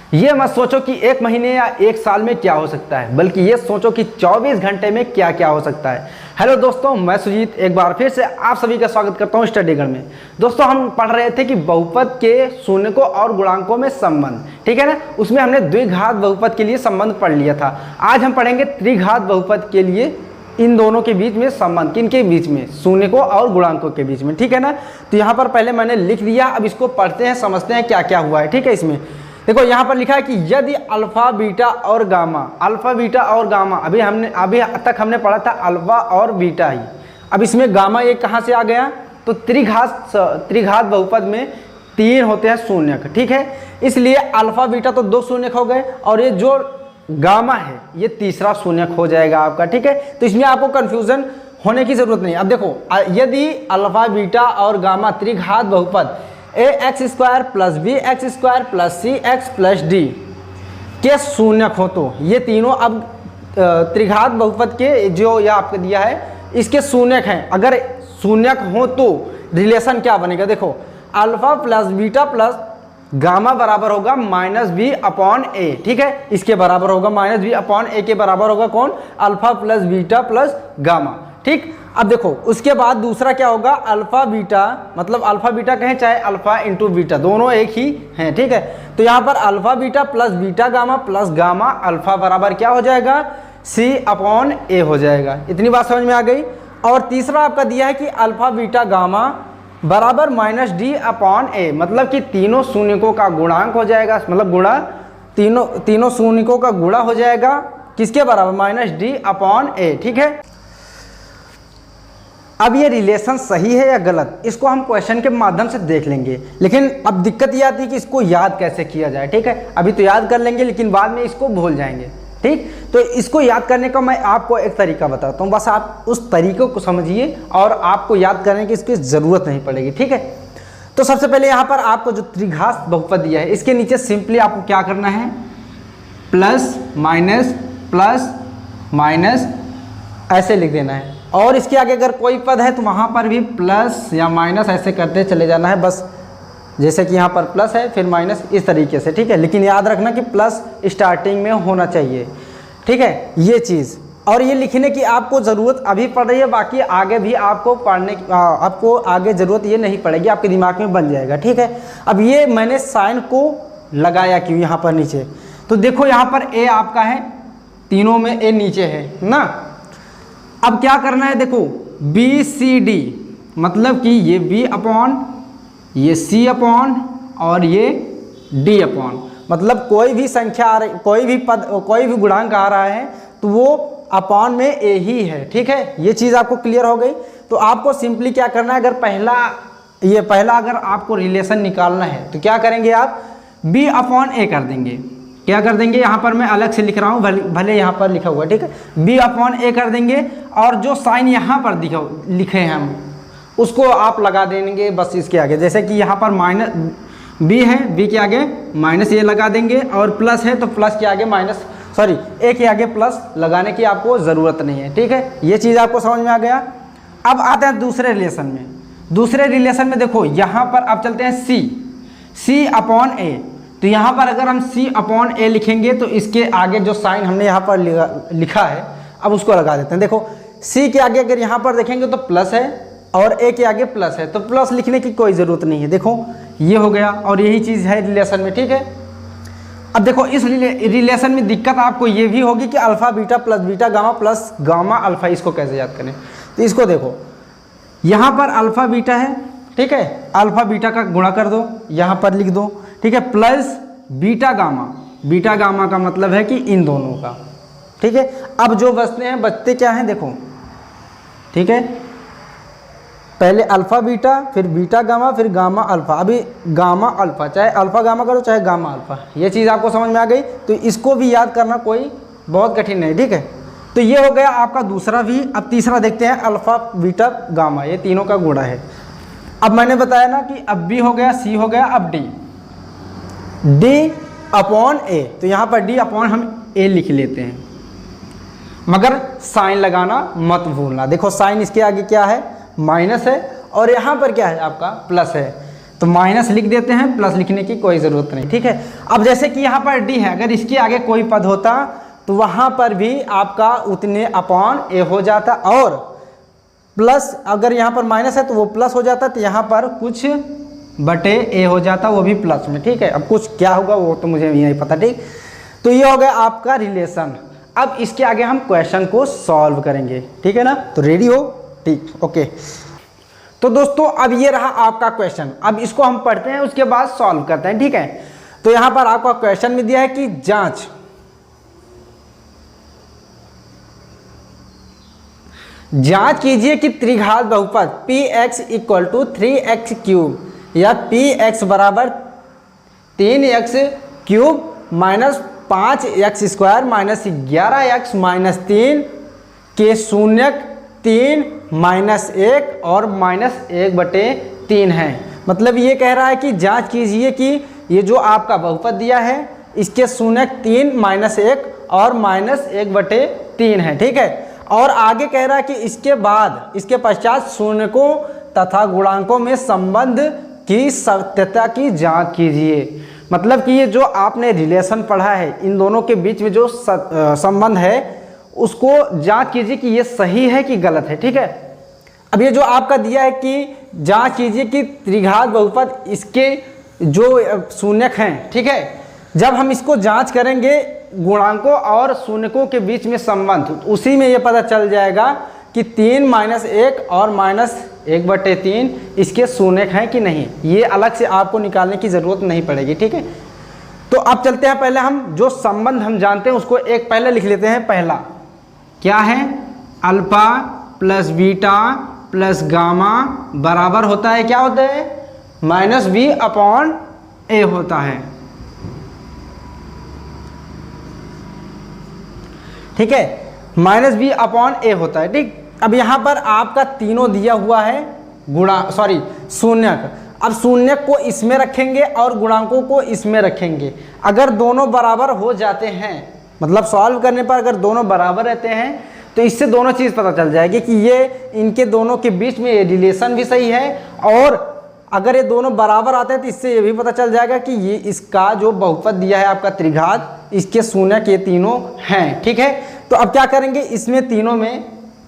ये मत सोचो कि 1 महीने या 1 साल में क्या हो सकता है, बल्कि ये सोचो कि 24 घंटे में क्या क्या हो सकता है। हेलो दोस्तों, मैं सुजीत एक बार फिर से आप सभी का स्वागत करता हूं स्टडीगढ़ में। दोस्तों, हम पढ़ रहे थे कि बहुपद के शून्यकों और गुणांकों में संबंध, ठीक है ना। उसमें हमने द्विघात बहुपद के लिए संबंध पढ़ लिया था। आज हम पढ़ेंगे त्रिघात बहुपद के लिए इन दोनों के बीच में संबंध, किनके बीच में, शून्यकों और गुणांकों के बीच में, ठीक है ना। तो यहाँ पर पहले मैंने लिख दिया, अब इसको पढ़ते हैं, समझते हैं क्या क्या हुआ है, ठीक है। इसमें देखो यहाँ पर लिखा है कि यदि अल्फा बीटा और गामा, अल्फा बीटा और गामा, अभी तक हमने पढ़ा था अल्फा और बीटा ही, अब इसमें गामा ये कहाँ से आ गया, तो त्रिघात बहुपद में 3 होते हैं शून्यक, ठीक है। इसलिए अल्फा बीटा तो 2 शून्यक हो गए और ये जो गामा है ये तीसरा शून्यक हो जाएगा आपका, ठीक है। तो इसमें आपको कंफ्यूजन होने की जरूरत नहीं। अब देखो, यदि अल्फा बीटा और गामा त्रिघात बहुपद ax² + bx² + cx + d के शून्यक हो तो ये तीनों अब त्रिघात बहुपद के जो ये आपको दिया है इसके शून्यक हैं। अगर शून्यक हो तो रिलेशन क्या बनेगा, देखो अल्फा + बीटा + गामा बराबर होगा -b/a, ठीक है। इसके बराबर होगा -b/a के बराबर होगा कौन, अल्फा + बीटा + गामा, ठीक। अब देखो उसके बाद दूसरा क्या होगा, अल्फा बीटा, मतलब अल्फा बीटा कहें चाहे अल्फा इंटू बीटा, दोनों एक ही हैं, ठीक है। तो यहाँ पर alpha beta + beta gamma + gamma alpha बराबर क्या हो जाएगा, c/a हो जाएगा। इतनी बात समझ में आ गई। और तीसरा आपका दिया है कि अल्फा बीटा गामा बराबर -d/a, मतलब कि तीनों शून्यकों का गुणांक हो जाएगा, मतलब गुणा तीनों शून्यकों का गुणा हो जाएगा किसके बराबर, -d/a, ठीक है। अब ये रिलेशन सही है या गलत, इसको हम क्वेश्चन के माध्यम से देख लेंगे, लेकिन अब दिक्कत ये आती है कि इसको याद कैसे किया जाए, ठीक है। अभी तो याद कर लेंगे लेकिन बाद में इसको भूल जाएंगे, ठीक। तो इसको याद करने का मैं आपको एक तरीका बताता हूँ, बस आप उस तरीके को समझिए और आपको याद करने की इसकी ज़रूरत नहीं पड़ेगी, ठीक है। तो सबसे पहले यहाँ पर आपको जो त्रिघात बहुपद दिया है इसके नीचे सिंपली आपको क्या करना है, प्लस माइनस ऐसे लिख देना है। और इसके आगे अगर कोई पद है तो वहाँ पर भी प्लस या माइनस ऐसे करते चले जाना है, बस जैसे कि यहाँ पर प्लस है फिर माइनस, इस तरीके से, ठीक है। लेकिन याद रखना कि प्लस स्टार्टिंग में होना चाहिए, ठीक है, ये चीज़। और ये लिखने की आपको ज़रूरत अभी पड़ रही है, बाकी आगे भी आपको आपको आगे ज़रूरत ये नहीं पड़ेगी, आपके दिमाग में बन जाएगा, ठीक है। अब ये मैंने साइन को लगाया क्यों यहाँ पर नीचे, तो देखो यहाँ पर ए आपका है, तीनों में ए नीचे है ना। अब क्या करना है, देखो BCD, मतलब कि ये B/, ये C/ और ये D/, मतलब कोई भी संख्या आ रही, कोई भी पद, कोई भी गुणांक आ रहा है तो वो अपॉन में A ही है, ठीक है। ये चीज़ आपको क्लियर हो गई। तो आपको सिंपली क्या करना है, अगर पहला अगर आपको रिलेशन निकालना है तो क्या करेंगे आप, B/a कर देंगे। क्या कर देंगे, यहाँ पर मैं अलग से लिख रहा हूँ, भले यहाँ पर लिखा हुआ है, ठीक है, B/a कर देंगे। और जो साइन यहाँ पर लिखे हैं हम उसको आप लगा देंगे बस इसके आगे, जैसे कि यहाँ पर B है, B के आगे माइनस ए लगा देंगे, और प्लस है तो प्लस के आगे ए के आगे प्लस लगाने की आपको ज़रूरत नहीं है, ठीक है। ये चीज़ आपको समझ में आ गया। अब आते हैं दूसरे रिलेशन में। दूसरे रिलेशन में देखो यहाँ पर अब चलते हैं C/a। तो यहाँ पर अगर हम C/a लिखेंगे तो इसके आगे जो साइन हमने यहाँ पर लिखा है अब उसको लगा देते हैं। देखो C के आगे अगर यहाँ पर देखेंगे तो प्लस है और A के आगे प्लस है, तो प्लस लिखने की कोई ज़रूरत नहीं है। देखो ये हो गया, और यही चीज़ है रिलेशन में, ठीक है। अब देखो इस रिलेशन में दिक्कत आपको ये भी होगी कि alpha beta + beta gamma + gamma alpha, इसको कैसे याद करें। तो इसको देखो यहाँ पर अल्फा बीटा है, ठीक है, अल्फा बीटा का गुणा कर दो, यहाँ पर लिख दो, ठीक है, प्लस बीटा गामा का मतलब है कि इन दोनों का, ठीक है। अब जो बचते क्या हैं, देखो, ठीक है, पहले अल्फा बीटा, फिर बीटा गामा, फिर गामा अल्फा। अभी गामा अल्फा, चाहे अल्फा गामा करो चाहे गामा अल्फा, ये चीज़ आपको समझ में आ गई। तो इसको भी याद करना कोई बहुत कठिन नहीं, ठीक है। तो ये हो गया आपका दूसरा भी। अब तीसरा देखते हैं, अल्फा बीटा गामा, ये तीनों का गुणा है। अब मैंने बताया ना कि अब B हो गया, C हो गया, अब D/a। तो यहाँ पर D/ हम A लिख लेते हैं, मगर साइन लगाना मत भूलना। देखो साइन इसके आगे क्या है, माइनस है, और यहाँ पर क्या है आपका प्लस है। तो माइनस लिख देते हैं, प्लस लिखने की कोई ज़रूरत नहीं, ठीक है। अब जैसे कि यहाँ पर डी है, अगर इसके आगे कोई पद होता तो वहाँ पर भी आपका उतने अपॉन ए हो जाता, और प्लस अगर यहाँ पर माइनस है तो वो प्लस हो जाता, तो यहाँ पर कुछ बटे ए हो जाता, वो भी प्लस में, ठीक है। अब कुछ क्या होगा वो तो मुझे नहीं पता, ठीक। तो ये हो गया आपका रिलेशन। अब इसके आगे हम क्वेश्चन को सॉल्व करेंगे, ठीक है ना। तो रेडी हो, ठीक, ओके। तो दोस्तों अब ये रहा आपका क्वेश्चन, अब इसको हम पढ़ते हैं, उसके बाद सॉल्व करते हैं, ठीक है। तो यहाँ पर आपका क्वेश्चन में दिया है कि जांच कीजिए कि त्रिघात बहुपद px equal to 3x cube या px बराबर 3x cube minus 5x square minus 11x minus 3 के शून्यक 3 माइनस 1 और माइनस 1/3 है। मतलब ये कह रहा है कि जांच कीजिए कि ये जो आपका बहुपद दिया है इसके शून्यक 3 माइनस 1 और माइनस 1/3 है, ठीक है। और आगे कह रहा है कि इसके बाद इसके पश्चात शून्यकों तथा गुणांकों में संबंध की सत्यता की जांच कीजिए। मतलब कि ये जो आपने रिलेशन पढ़ा है, इन दोनों के बीच में जो संबंध है उसको जांच कीजिए कि ये सही है कि गलत है, ठीक है। अब ये जो आपका दिया है कि जांच कीजिए कि त्रिघात बहुपद इसके जो शून्यक हैं, ठीक है, जब हम इसको जांच करेंगे गुणांकों और शून्यकों के बीच में संबंध, उसी में ये पता चल जाएगा कि 3 माइनस 1 और माइनस 1/3 इसके शून्यक हैं कि नहीं। ये अलग से आपको निकालने की ज़रूरत नहीं पड़ेगी, ठीक है। तो अब चलते हैं, पहले हम जो संबंध हम जानते हैं उसको एक पहले लिख लेते हैं। पहला क्या है, alpha plus beta plus gamma बराबर होता है, क्या होता है, माइनस बी अपॉन ए होता है, ठीक है, माइनस बी अपॉन ए होता है, ठीक। अब यहाँ पर आपका तीनों दिया हुआ है शून्यक। अब शून्यक को इसमें रखेंगे और गुणांकों को इसमें रखेंगे। अगर दोनों बराबर हो जाते हैं, मतलब सॉल्व करने पर अगर दोनों बराबर रहते हैं तो इससे दोनों चीज़ पता चल जाएगी कि ये इनके दोनों के बीच में ये रिलेशन भी सही है, और अगर ये दोनों बराबर आते हैं तो इससे ये भी पता चल जाएगा कि ये इसका जो बहुपद दिया है आपका त्रिघात, इसके शून्यक ये तीनों हैं, ठीक है। तो अब क्या करेंगे, इसमें तीनों में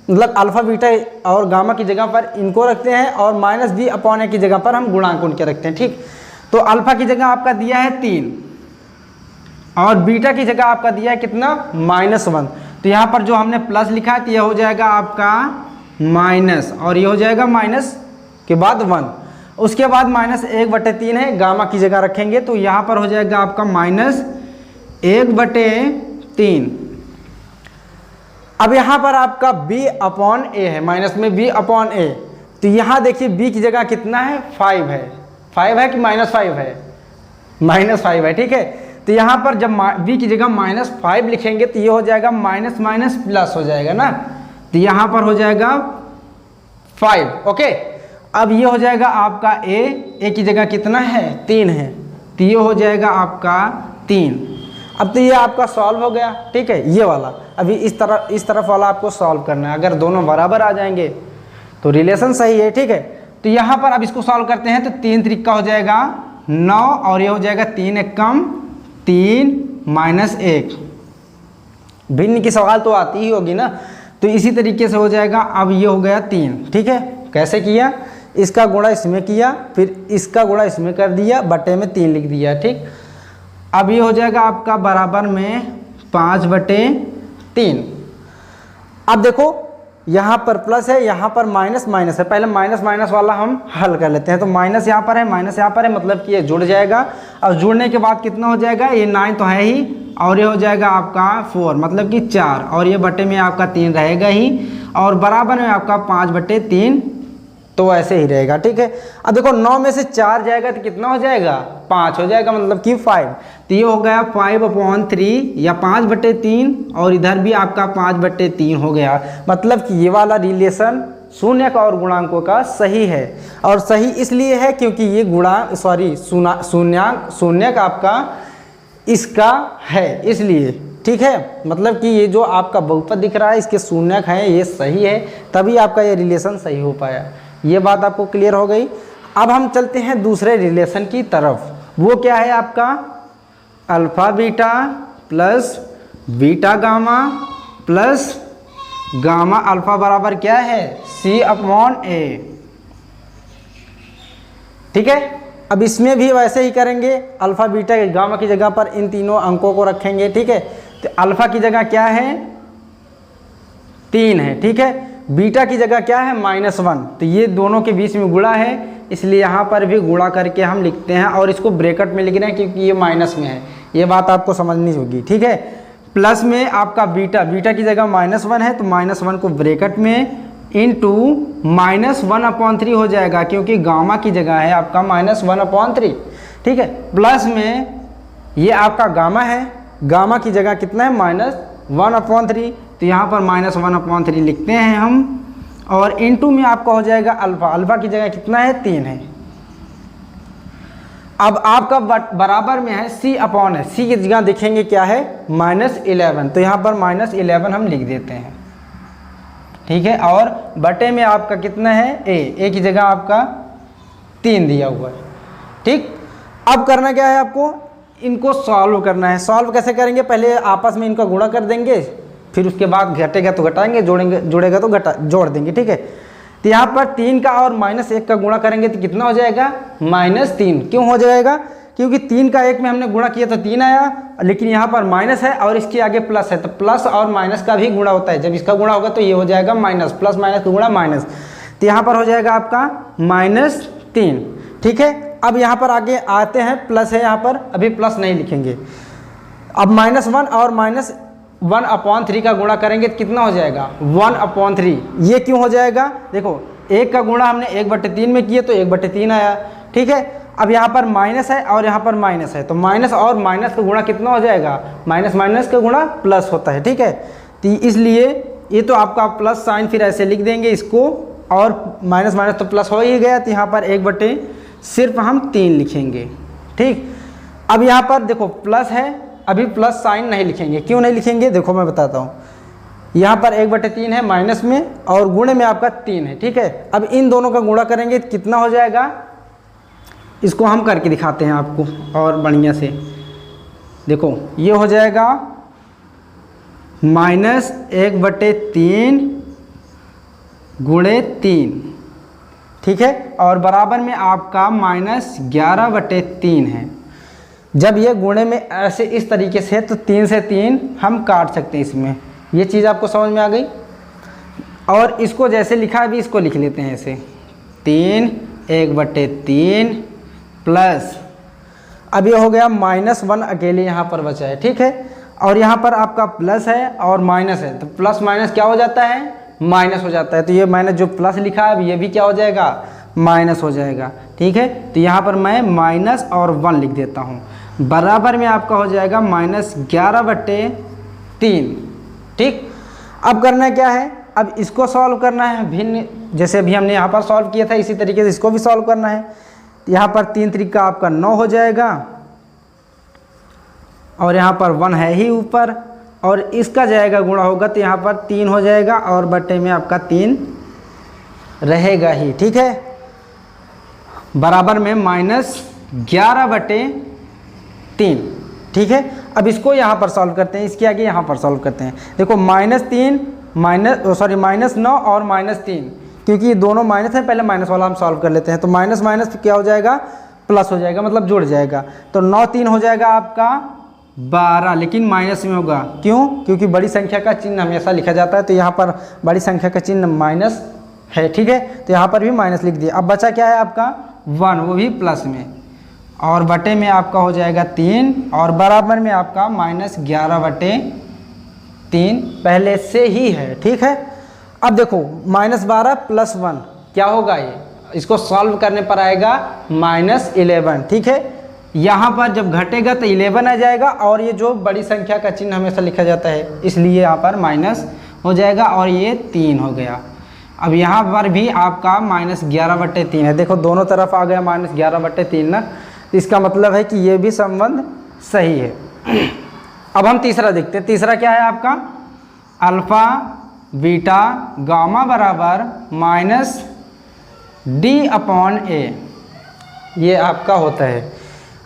मतलब अल्फा बीटा और गामा की जगह पर इनको रखते हैं और माइनस बी अपॉन ए की जगह पर हम गुणांक उनके रखते हैं, ठीक। तो अल्फा की जगह आपका दिया है 3 और बीटा की जगह आपका दिया है कितना, -1। तो यहाँ पर जो हमने प्लस लिखा है तो यह हो जाएगा आपका माइनस, और ये हो जाएगा माइनस के बाद 1। उसके बाद -1/3 है, गामा की जगह रखेंगे तो यहाँ पर हो जाएगा आपका -1/3। अब यहाँ पर आपका b अपॉन ए है, माइनस में b अपॉन ए, तो यहाँ देखिए b की जगह कितना है, 5 है। 5 है कि -5 है, -5 है, ठीक है। तो यहाँ पर जब b की जगह -5 लिखेंगे तो ये हो जाएगा माइनस माइनस प्लस हो जाएगा ना, तो यहाँ पर हो जाएगा 5, ओके। अब ये हो जाएगा आपका a की जगह कितना है, 3 है, तो ये हो जाएगा आपका 3। अब तो ये आपका सॉल्व हो गया, ठीक है, ये वाला। अभी इस तरफ वाला आपको सॉल्व करना है। अगर दोनों बराबर आ जाएंगे तो रिलेशन सही है, ठीक है। तो यहाँ पर अब इसको सॉल्व करते हैं तो 3 त्रिका हो जाएगा 9 और ये हो जाएगा 3 एक कम 3 -1। भिन्न की सवाल तो आती ही होगी ना, तो इसी तरीके से हो जाएगा। अब ये हो गया 3, ठीक है। कैसे किया, इसका गुणा इसमें किया, फिर इसका गुणा इसमें कर दिया, बटे में 3 लिख दिया, ठीक। अब ये हो जाएगा आपका बराबर में 5/3। अब देखो यहाँ पर प्लस है, यहाँ पर माइनस माइनस है, पहले माइनस माइनस वाला हम हल कर लेते हैं। तो माइनस यहाँ पर है, माइनस यहाँ पर है, मतलब कि ये जुड़ जाएगा। अब जुड़ने के बाद कितना हो जाएगा, ये 9 तो है ही, और ये हो जाएगा आपका 4, मतलब कि 4, और ये बटे में आपका 3 रहेगा ही, और बराबर में आपका 5/3, तो ऐसे ही रहेगा, ठीक है। अब देखो 9 में से 4 जाएगा तो कितना हो जाएगा, 5 हो जाएगा, मतलब कि 5। तो ये हो गया 5/3 या 5/3, और इधर भी आपका 5/3 हो गया। मतलब कि ये वाला रिलेशन शून्यक और गुणांकों का सही है, और सही इसलिए है क्योंकि ये शून्यक आपका इसका है, इसलिए, ठीक है। मतलब कि ये जो आपका बहुपद दिख रहा है इसके शून्यक हैं, ये सही है, तभी आपका ये रिलेशन सही हो पाया। ये बात आपको क्लियर हो गई। अब हम चलते हैं दूसरे रिलेशन की तरफ। वो क्या है आपका alpha beta plus beta gamma plus gamma alpha बराबर क्या है C/A। ठीक है, अब इसमें भी वैसे ही करेंगे, अल्फ़ा बीटा गामा की जगह पर इन तीनों अंकों को रखेंगे। ठीक है, तो अल्फ़ा की जगह क्या है 3 है। ठीक है, बीटा की जगह क्या है -1, तो ये दोनों के बीच में गुणा है, इसलिए यहाँ पर भी गुणा करके हम लिखते हैं और इसको ब्रैकेट में लिख रहे हैं क्योंकि ये माइनस में है, ये बात आपको समझनी होगी। ठीक है, प्लस में आपका बीटा की जगह -1 है तो -1 को ब्रैकेट में इनटू -1/3 हो जाएगा क्योंकि गामा की जगह है आपका -1/3। ठीक है, प्लस में ये आपका गामा है, गामा की जगह कितना है -1/3, तो यहाँ पर -1/3 लिखते हैं हम, और इनटू में आपका हो जाएगा अल्फ़ा की जगह कितना है 3 है। अब आपका बराबर में है C/है, C की जगह देखेंगे क्या है -11, तो यहाँ पर -11 हम लिख देते हैं। ठीक है, और बटे में आपका कितना है A की जगह आपका 3 दिया हुआ है। ठीक, अब करना क्या है आपको, इनको सॉल्व करना है। सॉल्व कैसे करेंगे, पहले आपस में इनका गुणा कर देंगे, फिर उसके बाद घटेगा तो घटाएंगे, जोड़ेगा तो जोड़ देंगे। ठीक है, तो यहाँ पर 3 का और -1 का गुणा करेंगे तो कितना हो जाएगा -3। क्यों हो जाएगा, क्योंकि 3 का 1 में हमने गुणा किया तो 3 आया, लेकिन यहाँ पर माइनस है और इसके आगे प्लस है, तो प्लस और माइनस का भी गुणा होता है। जब इसका गुणा होगा तो ये हो जाएगा माइनस, प्लस माइनस का गुणा माइनस, तो यहाँ पर हो जाएगा आपका -3। ठीक है, अब यहाँ पर आगे आते हैं, प्लस है यहाँ पर, अभी प्लस नहीं लिखेंगे। अब -1 और -1/3 का गुणा करेंगे तो कितना हो जाएगा 1/3। ये क्यों हो जाएगा, देखो 1 का गुणा हमने 1/3 में किया तो 1/3 आया। ठीक है, अब यहाँ पर माइनस है और यहाँ पर माइनस है, तो माइनस और माइनस का गुणा कितना हो जाएगा, माइनस माइनस का गुणा प्लस होता है। ठीक है, तो इसलिए ये तो आपका प्लस साइन फिर ऐसे लिख देंगे इसको, और माइनस माइनस तो प्लस हो ही गया, तो यहाँ पर 1/, सिर्फ हम 3 लिखेंगे। ठीक, अब यहाँ पर देखो प्लस है, अभी प्लस साइन नहीं लिखेंगे। क्यों नहीं लिखेंगे, देखो मैं बताता हूँ। यहाँ पर 1/3 है माइनस में और गुणे में आपका 3 है। ठीक है, अब इन दोनों का गुणा करेंगे तो कितना हो जाएगा, इसको हम करके दिखाते हैं आपको और बढ़िया से। देखो ये हो जाएगा -1/3 गुणे 3। ठीक है, और बराबर में आपका -11/3 है। जब ये गुणे में ऐसे इस तरीके से तो 3 से 3 हम काट सकते हैं इसमें, ये चीज़ आपको समझ में आ गई। और इसको जैसे लिखा है अभी इसको लिख लेते हैं ऐसे 3 1/3 प्लस, अब ये हो गया -1 अकेले यहाँ पर बचा है। ठीक है, और यहाँ पर आपका प्लस है और माइनस है, तो प्लस माइनस क्या हो जाता है माइनस हो जाता है, तो ये मैंने जो प्लस लिखा है अब ये भी क्या हो जाएगा माइनस हो जाएगा। ठीक है, तो यहाँ पर मैं -1 और 1 लिख देता हूँ, बराबर में आपका हो जाएगा -11/3। ठीक, अब करना क्या है, अब इसको सॉल्व करना है भिन्न, जैसे अभी हमने यहाँ पर सॉल्व किया था इसी तरीके से इसको भी सॉल्व करना है। यहाँ पर 3 त्रिका आपका 9 हो जाएगा और यहाँ पर 1 है ही ऊपर, और इसका जाएगा गुणा होगा तो यहाँ पर 3 हो जाएगा और बटे में आपका 3 रहेगा ही। ठीक है, बराबर में -11/3। ठीक है, अब इसको यहाँ पर सॉल्व करते हैं, इसके आगे यहाँ पर सॉल्व करते हैं। देखो -9 और -3, क्योंकि ये दोनों माइनस है, पहले माइनस वाला हम सॉल्व कर लेते हैं। तो माइनस माइनस क्या हो जाएगा प्लस हो जाएगा, मतलब जुड़ जाएगा, तो 9 3 हो जाएगा आपका 12, लेकिन माइनस में होगा। क्यों, क्योंकि बड़ी संख्या का चिन्ह हमेशा लिखा जाता है, तो यहाँ पर बड़ी संख्या का चिन्ह माइनस है। ठीक है, तो यहाँ पर भी माइनस लिख दिया। अब बचा क्या है आपका 1, वो भी प्लस में, और बटे में आपका हो जाएगा 3 और बराबर में आपका -11/3 पहले से ही है। ठीक है, अब देखो -12 + 1 क्या होगा, ये इसको सॉल्व करने पर आएगा -11। ठीक है, यहाँ पर जब घटेगा तो 11 आ जाएगा, और ये जो बड़ी संख्या का चिन्ह हमेशा लिखा जाता है इसलिए यहाँ पर माइनस हो जाएगा और ये 3 हो गया। अब यहाँ पर भी आपका -11/3 है, देखो दोनों तरफ आ गया -11/3 ना, तो इसका मतलब है कि ये भी संबंध सही है। अब हम तीसरा देखते हैं। तीसरा क्या है आपका, अल्फ़ा बीटा गामा बराबर -D/A। ये आपका होता है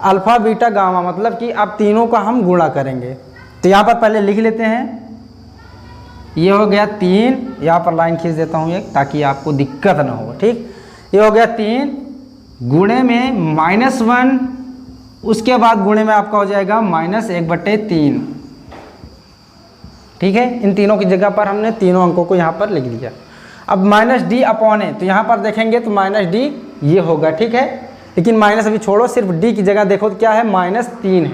अल्फ़ा बीटा गामा, मतलब कि अब तीनों का हम गुणा करेंगे। तो यहाँ पर पहले लिख लेते हैं, ये हो गया 3, यहाँ पर लाइन खींच देता हूँ एक ताकि आपको दिक्कत ना हो। ठीक, ये हो गया 3 गुणे में -1, उसके बाद गुणे में आपका हो जाएगा -1/3। ठीक है, इन तीनों की जगह पर हमने तीनों अंकों को यहाँ पर लिख दिया। अब -d अपॉन है, तो यहाँ पर देखेंगे तो -d ये होगा। ठीक है, लेकिन माइनस अभी छोड़ो, सिर्फ d की जगह देखो तो क्या है, -3 है,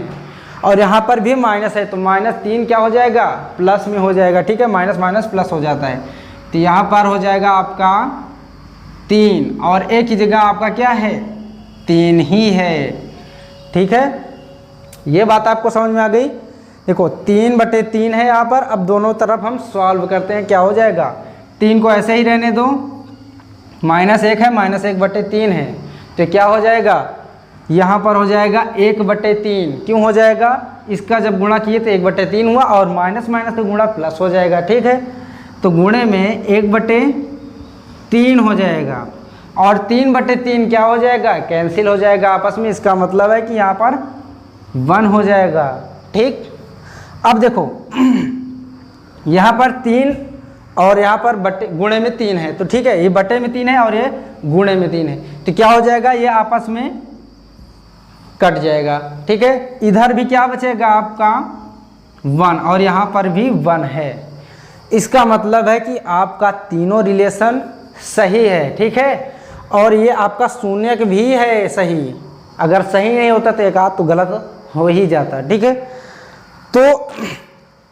और यहाँ पर भी माइनस है, तो -3 क्या हो जाएगा, प्लस में हो जाएगा। ठीक है, माइनस माइनस प्लस हो जाता है, तो यहाँ पर हो जाएगा आपका 3, और a की जगह आपका क्या है, 3 ही है। ठीक है, ये बात आपको समझ में आ गई। देखो 3/3 है यहाँ पर। अब दोनों तरफ हम सॉल्व करते हैं, क्या हो जाएगा, 3 को ऐसे ही रहने दो, -1 है, -1/3 है, तो क्या हो जाएगा, यहाँ पर हो जाएगा 1/3। क्यों हो जाएगा, इसका जब गुणा किए तो 1/3 हुआ, और माइनस माइनस का गुणा प्लस हो जाएगा। ठीक है, तो गुणे में 1/3 हो जाएगा, और 3/3 क्या हो जाएगा, कैंसिल हो जाएगा आपस में। इसका मतलब है कि यहाँ पर 1 हो जाएगा। ठीक, अब देखो यहाँ पर 3 और यहाँ पर गुणे में 3 है, तो ठीक है, ये बटे में 3 है और ये गुणे में 3 है, तो क्या हो जाएगा, ये आपस में कट जाएगा। ठीक है, इधर भी क्या बचेगा आपका 1, और यहाँ पर भी 1 है। इसका मतलब है कि आपका तीनों रिलेशन सही है। ठीक है, और ये आपका शून्य भी है सही। अगर सही नहीं होता तो एक आध तो गलत हो ही जाता। ठीक है, तो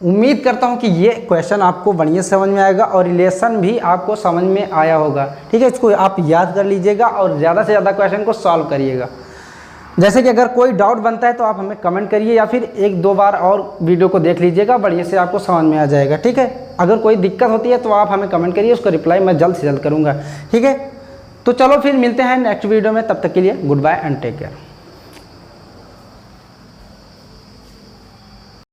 उम्मीद करता हूँ कि ये क्वेश्चन आपको बढ़िया समझ में आएगा और रिलेशन भी आपको समझ में आया होगा। ठीक है, इसको आप याद कर लीजिएगा और ज़्यादा से ज़्यादा क्वेश्चन को सॉल्व करिएगा। जैसे कि अगर कोई डाउट बनता है तो आप हमें कमेंट करिए, या फिर 1-2 बार और वीडियो को देख लीजिएगा, बढ़िया से आपको समझ में आ जाएगा। ठीक है, अगर कोई दिक्कत होती है तो आप हमें कमेंट करिए, उसका रिप्लाई मैं जल्द से जल्द करूँगा। ठीक है, तो चलो फिर मिलते हैं नेक्स्ट वीडियो में, तब तक के लिए good bye and take care.